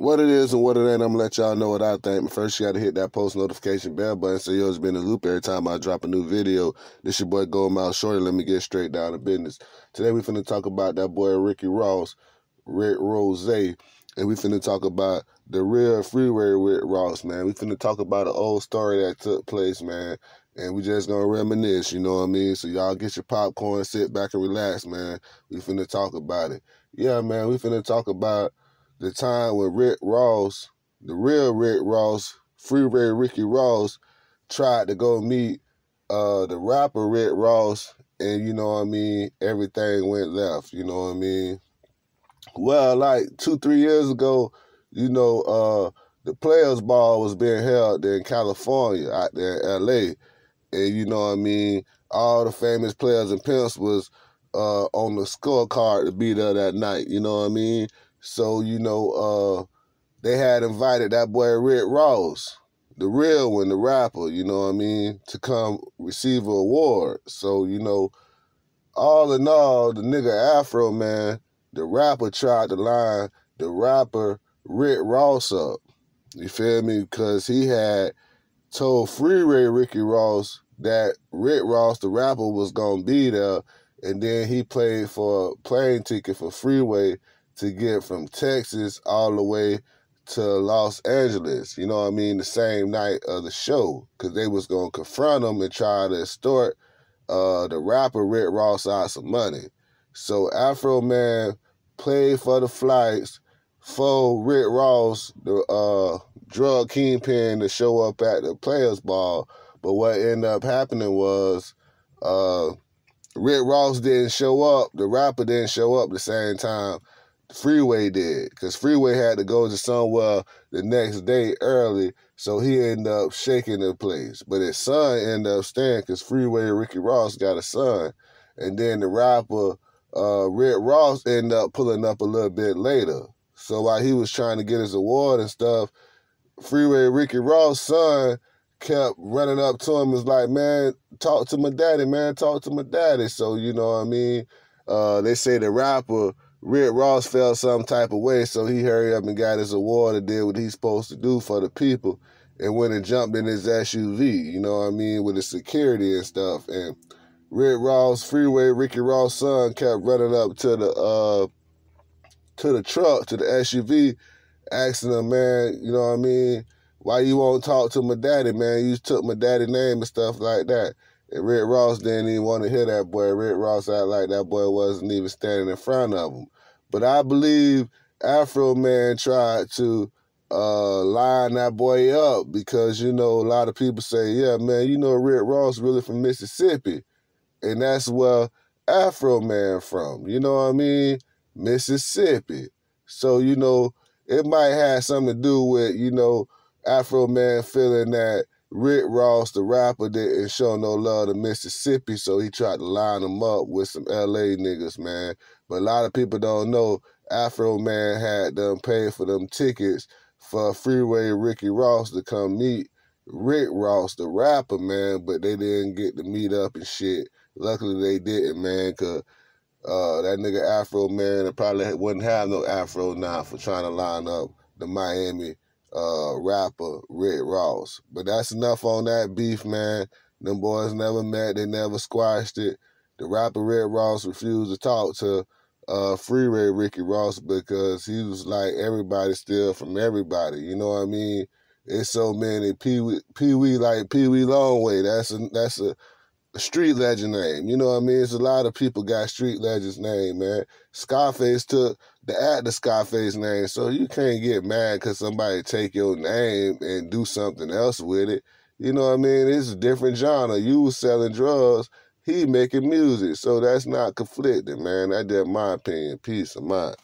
what it is and what it ain't, I'm going to let y'all know what I think. But first, you got to hit that post notification bell button so you'll be in the loop every time I drop a new video. This your boy Goldmouth Shorty. Let me get straight down to business. Today, we finna talk about that boy Ricky Ross, Rick Rose, and we finna talk about the real Freeway Rick Ross, man. We finna talk about an old story that took place, man. And we just gonna reminisce, you know what I mean? So y'all get your popcorn, sit back and relax, man. We finna talk about it. Yeah, man, we finna talk about the time when Rick Ross, the real Rick Ross, Freeway Ricky Ross, tried to go meet the rapper Rick Ross, and you know what I mean, everything went left, you know what I mean? Well, like 2-3 years ago, you know, the Players Ball was being held in California, out there in LA. And you know what I mean, all the famous players and pimps was on the scorecard to be there that night, you know what I mean? So, you know, they had invited that boy Rick Ross, the real one, the rapper, you know what I mean, to come receive an award. So, you know, all in all, the nigga Afro, man, the rapper tried to line the rapper Rick Ross up. You feel me? Because he had told Freeway Ricky Ross that Rick Ross, the rapper, was going to be there, and then he paid for a plane ticket for Freeway to get from Texas all the way to Los Angeles, you know what I mean, the same night of the show, because they was going to confront him and try to extort the rapper Rick Ross out some money. So Afro Man paid for the flights for Rick Ross, the drug kingpin, to show up at the Players Ball. But what ended up happening was Rick Ross didn't show up. The rapper didn't show up the same time Freeway did, because Freeway had to go to somewhere the next day early, so he ended up shaking the place. But his son ended up staying because Freeway Ricky Ross got a son. And then the rapper Rick Ross ended up pulling up a little bit later. So while he was trying to get his award and stuff, Freeway Ricky Ross' son kept running up to him, was like, man, talk to my daddy, man, talk to my daddy. So, you know what I mean? They say the rapper Rick Ross felt some type of way, so he hurried up and got his award and did what he's supposed to do for the people and went and jumped in his SUV, you know what I mean, with his security and stuff. And Rick Ross, Freeway Ricky Ross' son, kept running up to the truck, to the SUV, asking him, man, you know what I mean, why you won't talk to my daddy, man? You took my daddy's name and stuff like that. And Rick Ross didn't even want to hear that boy. Rick Ross acted like that boy wasn't even standing in front of him. But I believe Afro Man tried to line that boy up because, you know, a lot of people say, yeah, man, you know Rick Ross really from Mississippi. And that's where Afro Man from, you know what I mean? Mississippi. So, you know, it might have something to do with, you know, Afro Man feeling that Rick Ross, the rapper, didn't show no love to Mississippi, so he tried to line him up with some LA niggas, man. But a lot of people don't know Afro Man had them pay for them tickets for Freeway Ricky Ross to come meet Rick Ross, the rapper, man, but they didn't get to meet up and shit. Luckily they didn't, man, because that nigga Afro Man probably wouldn't have no Afro now for trying to line up the Miami rapper Rick Ross. But that's enough on that beef, man. Them boys never met, they never squashed it. The rapper Rick Ross refused to talk to Freeway Ricky Ross because he was like, everybody steal from everybody, you know what I mean? It's so many Pee-wee like Pee-wee Longway. That's a street legend name, you know what I mean? It's a lot of people got street legends name, man. Scarface took the actor Scarface name, so you can't get mad because somebody take your name and do something else with it. You know what I mean? It's a different genre. You was selling drugs, he making music, so that's not conflicting, man. That's just my opinion. Peace of mind.